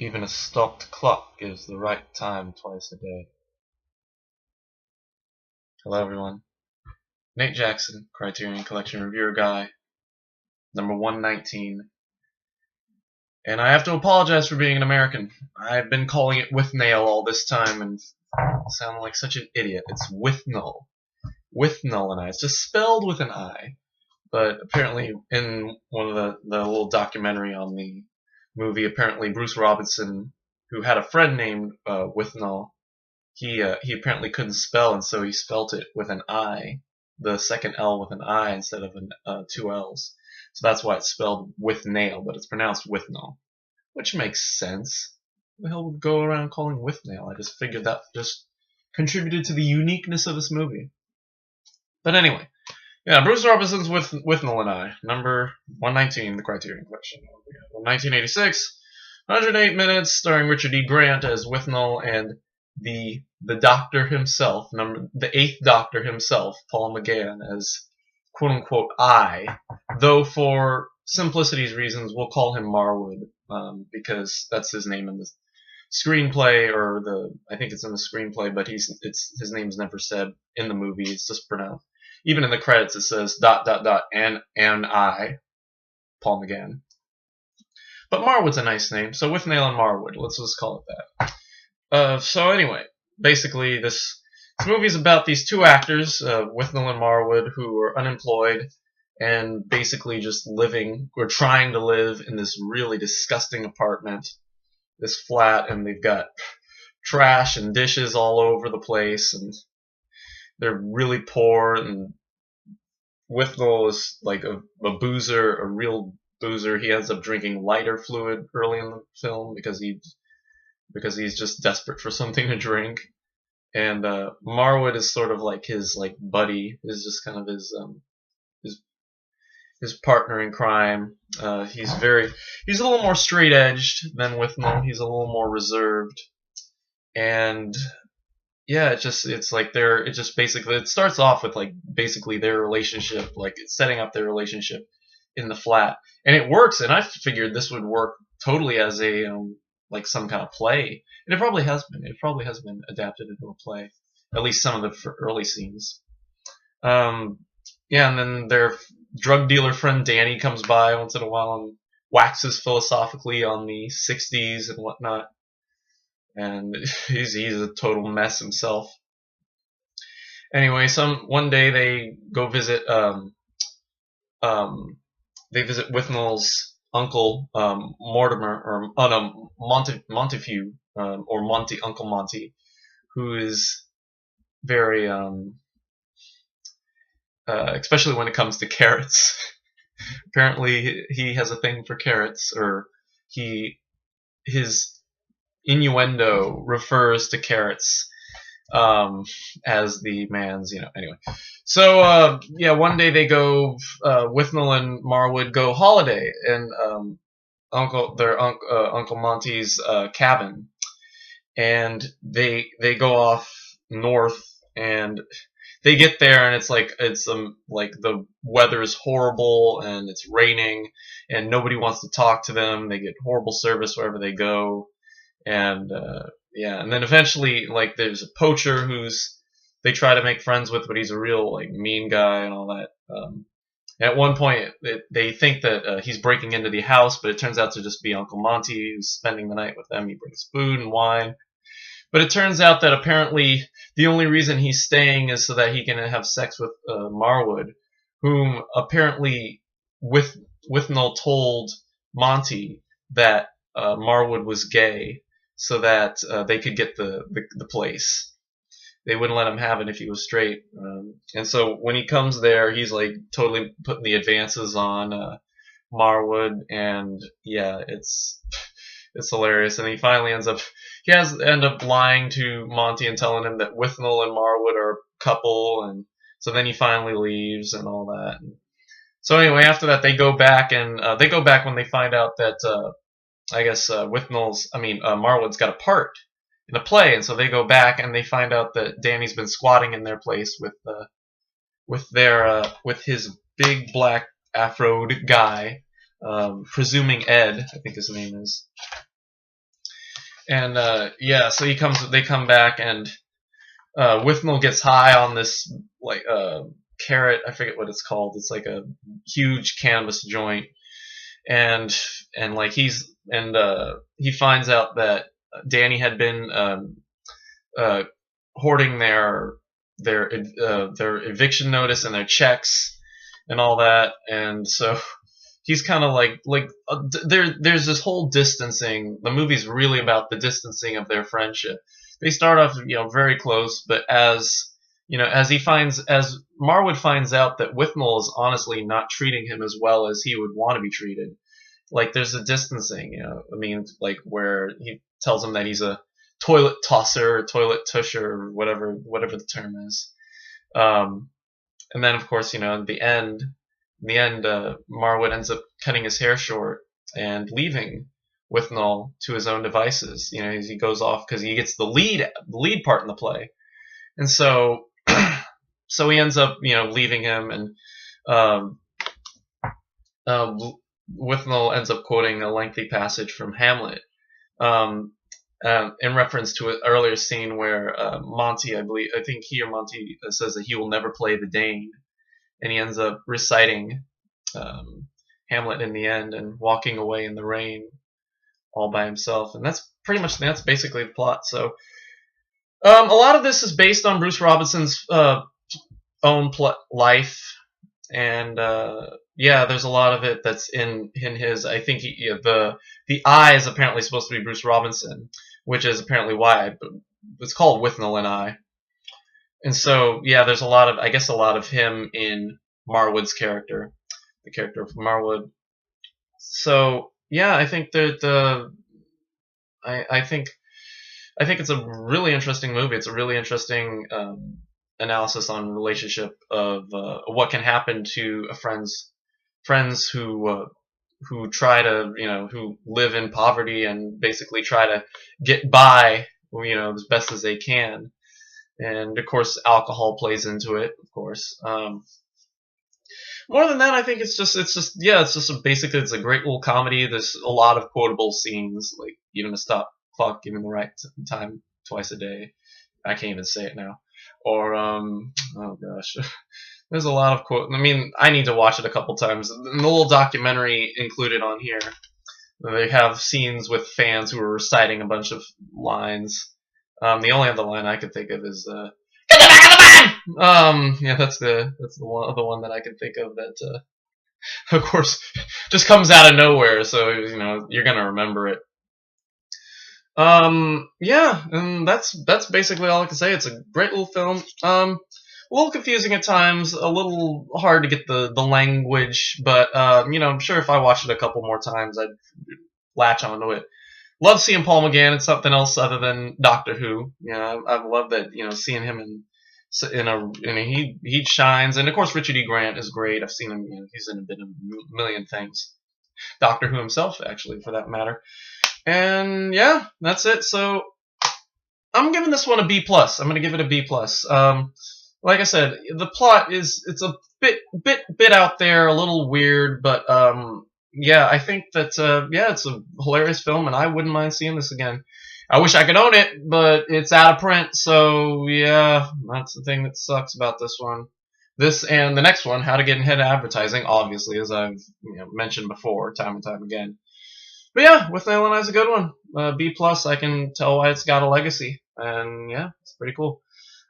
Even a stopped clock gives the right time twice a day. Hello everyone. Nate Jackson, Criterion Collection Reviewer Guy, number 119. And I have to apologize for being an American. I've been calling it Withnail all this time and sound like such an idiot. It's Withnail. Withnail and I. It's just spelled with an I. But apparently in one of the little documentary on the movie, apparently Bruce Robinson, who had a friend named Withnail, he apparently couldn't spell, and so he spelt it with an I, the second L with an I instead of two L's. So that's why it's spelled Withnail, but it's pronounced Withnail, which makes sense. Who the hell would go around calling Withnail? I just figured that just contributed to the uniqueness of this movie. But anyway, yeah, Bruce Robinson's Withnail and I, number 119, the Criterion Collection. 1986, 108 minutes, starring Richard E. Grant as Withnail and the Doctor himself, the eighth Doctor himself, Paul McGann, as quote unquote I, though for simplicity's reasons we'll call him Marwood, because that's his name in the screenplay, or I think it's in the screenplay, but his name's never said in the movie. It's just pronounced. Even in the credits it says ... and I, Paul McGann. But Marwood's a nice name, so Withnail and Marwood, let's just call it that. So anyway, basically this movie is about these two actors, Withnail and Marwood, who are unemployed and basically just living, or trying to live, in this really disgusting apartment, this flat, and they've got trash and dishes all over the place, and they're really poor, and Withnail is like a boozer, a real boozer. He ends up drinking lighter fluid early in the film because he's just desperate for something to drink. And Marwood is sort of like his buddy, is just kind of his partner in crime. He's a little more straight edged than Withnail. He's a little more reserved, and yeah, it starts off with basically their relationship, it's setting up their relationship in the flat, and it works. And I figured this would work totally as a some kind of play, and it probably has been. It probably has been adapted into a play, at least some of the early scenes. Yeah, and then their drug dealer friend Danny comes by once in a while and waxes philosophically on the '60s and whatnot. And he's a total mess himself. Anyway, one day they go visit Withnail's uncle, Mortimer, or Montefiore, or Uncle Monty, who is very especially when it comes to carrots. Apparently he has a thing for carrots, or his innuendo refers to carrots as the man's, anyway. So yeah, one day they go, Withnail and Marwood go holiday in Uncle Monty's cabin, and they go off north, and they get there, and it's the weather's horrible, and it's raining, and nobody wants to talk to them. They get horrible service wherever they go. And yeah, and then eventually there's a poacher they try to make friends with, but he's a real mean guy and all that. At one point they think that he's breaking into the house, but it turns out to just be Uncle Monty who's spending the night with them. He brings food and wine, but it turns out that apparently the only reason he's staying is so that he can have sex with Marwood, whom apparently Withnail told Monty that Marwood was gay, so that they could get the place. They wouldn't let him have it if he was straight. And so when he comes there, he's totally putting the advances on Marwood, and yeah, it's hilarious. And he finally ends up lying to Monty and telling him that Withnail and Marwood are a couple, and so then he finally leaves and all that. So anyway, after that they go back when they find out that I guess Marwood's got a part in the play, and so they go back and they find out that Danny's been squatting in their place with his big black afroed guy, presuming Ed, I think his name is. And yeah, so they come back, and Withnail gets high on this like carrot. I forget what it's called. It's like a huge cannabis joint, and like he finds out that Danny had been uh, hoarding their eviction notice and their checks and all that, and so he's kind of there's this whole distancing. The movie's really about the distancing of their friendship. They start off very close, but as as Marwood finds out that Withnail is honestly not treating him as well as he would want to be treated, like there's a distancing, I mean, like where he tells him that he's a toilet tosser, toilet tusher, whatever the term is. And then of course, in the end, Marwood ends up cutting his hair short and leaving Withnail to his own devices. He goes off because he gets the lead part in the play, and so so he ends up leaving him, and Withnail ends up quoting a lengthy passage from Hamlet, in reference to an earlier scene where Monty, I think he or Monty says that he will never play the Dane, and he ends up reciting Hamlet in the end and walking away in the rain all by himself, and that's basically the plot. So a lot of this is based on Bruce Robinson's own life, and yeah, there's a lot of it that's in his. I think the I is apparently supposed to be Bruce Robinson, which is apparently why it's called Withnail and I. And so yeah, there's a lot of him in Marwood's character, the character of Marwood. So yeah, I think that I think it's a really interesting movie. It's a really interesting analysis on relationship of what can happen to a friends who try to who live in poverty and basically try to get by as best as they can. And of course, alcohol plays into it. Of course, more than that, I think it's just basically it's a great little comedy. There's a lot of quotable scenes, like even the stop clock, given the right time twice a day. I can't even say it now. Or oh gosh, there's a lot of quote. I mean, I need to watch it a couple times. In the little documentary included on here, they have scenes with fans who are reciting a bunch of lines. The only other line I could think of is "Get the back of the van!" Yeah, that's the other one that I can think of that, of course, just comes out of nowhere. So you're gonna remember it. Yeah, and that's basically all I can say. It's a great little film. A little confusing at times, a little hard to get the language, but I'm sure if I watched it a couple more times, I'd latch onto it. Love seeing Paul McGann in something else other than Doctor Who. I've loved that. Seeing him he shines, and of course Richard E. Grant is great. I've seen him. He's in a million things. Doctor Who himself, actually, for that matter. And yeah, that's it. So I'm giving this one a B+. I'm gonna give it a B+. Like I said, the plot it's a bit out there, a little weird, but yeah, I think that yeah, it's a hilarious film, and I wouldn't mind seeing this again. I wish I could own it, but it's out of print, so yeah, that's the thing that sucks about this one. This and the next one, How to Get Ahead in Advertising, obviously, as I've mentioned before, time and time again. But yeah, Withnail and I is a good one. B+. I can tell why it's got a legacy, and yeah, it's pretty cool.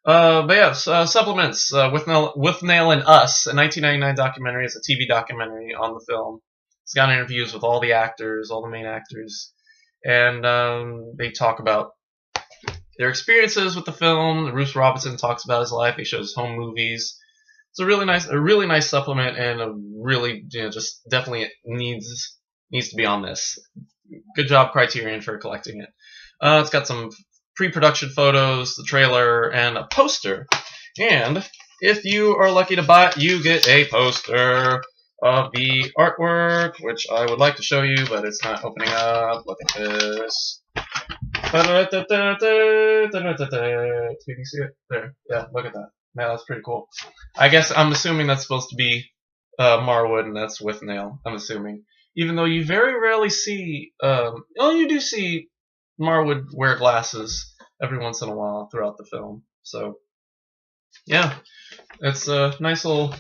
But yeah, supplements. Withnail and Us, a 1999 documentary. It's a TV documentary on the film. It's got interviews with all the actors, all the main actors, and they talk about their experiences with the film. Bruce Robinson talks about his life. He shows home movies. It's a really nice supplement, and a really just definitely needs to be on this. Good job, Criterion, for collecting it. It's got some pre-production photos, the trailer, and a poster. And if you are lucky to buy it, you get a poster of the artwork, which I would like to show you, but it's not opening up. Look at this. Can you see it? There. Yeah, look at that. Yeah, that's pretty cool. I'm assuming that's supposed to be Marwood, and that's Withnail, I'm assuming. Even though you very rarely see, you do see Mara would wear glasses every once in a while throughout the film. So yeah, it's a nice little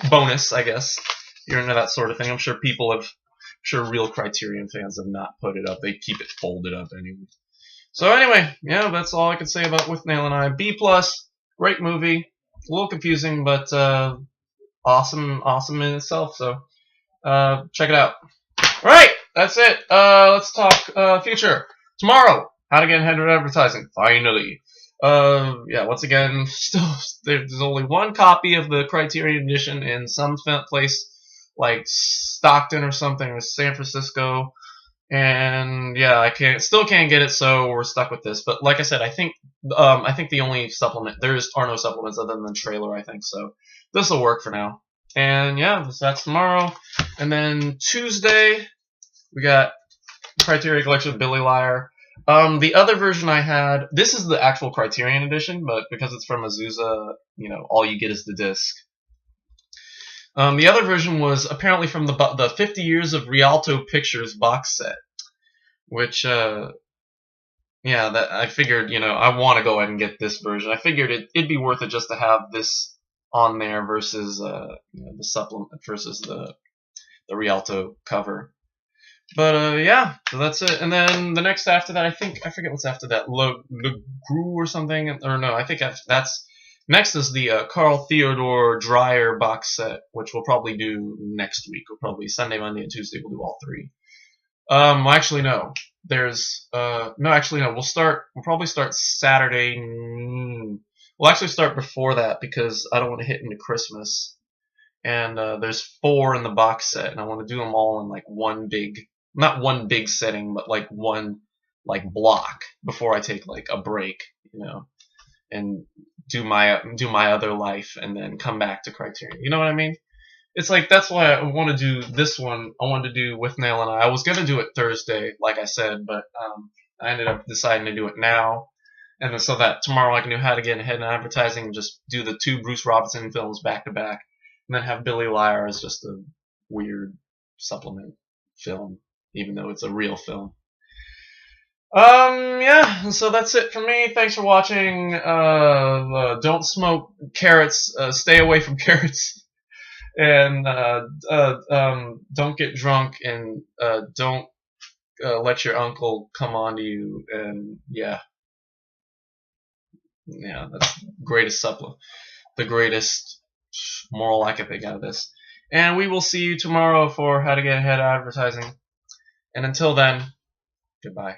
bonus, I guess. You're into that sort of thing. I'm sure real Criterion fans have not put it up. They keep it folded up anyway. So anyway, yeah, that's all I can say about Withnail and I. B+, great movie. A little confusing, but awesome in itself. So check it out. All right, that's it. Let's talk future. Tomorrow, how to get ahead of advertising. Finally. Yeah, once again, still there's only one copy of the Criterion edition in some place like Stockton or something, or San Francisco. And yeah, still can't get it, so we're stuck with this. But like I said, I think the only supplement are no supplements other than the trailer. I think so. This will work for now. And yeah, that's tomorrow. And then Tuesday, we got Criterion Collection of Billy Liar. The other version I had, this is the actual Criterion edition, but because it's from Azusa, all you get is the disc. The other version was apparently from the 50 Years of Rialto Pictures box set, which, yeah, that I figured, I want to go ahead and get this version. I figured it'd be worth it just to have this on there versus, the supplement versus the Rialto cover. But yeah, so that's it. And then the next after that, I forget what's after that, Le Gru or something, or no, I think that's next is the Carl Theodor Dreyer box set, which we'll probably do next week. We'll probably Sunday, Monday, and Tuesday. We'll do all three. Actually no. There's no, actually no. We'll probably start Saturday. We'll actually start before that because I don't want to hit into Christmas. And there's 4 in the box set, and I want to do them all in like not one big setting, but like one block before I take like a break, and do my other life, and then come back to Criterion. You know what I mean? It's like that's why I want to do this one. I wanted to do Withnail and I was gonna do it Thursday, like I said, but I ended up deciding to do it now, and then so that tomorrow I can do How to Get Ahead in Advertising, and just do the 2 Bruce Robinson films back to back, and then have Billy Liar as just a weird supplement film, even though it's a real film. Yeah, so that's it for me. Thanks for watching. Don't smoke carrots. Stay away from carrots. And don't get drunk, and don't let your uncle come on to you. And yeah, that's the greatest supplement, the greatest moral I can think out of this. And we will see you tomorrow for How to Get Ahead Advertising. And until then, goodbye.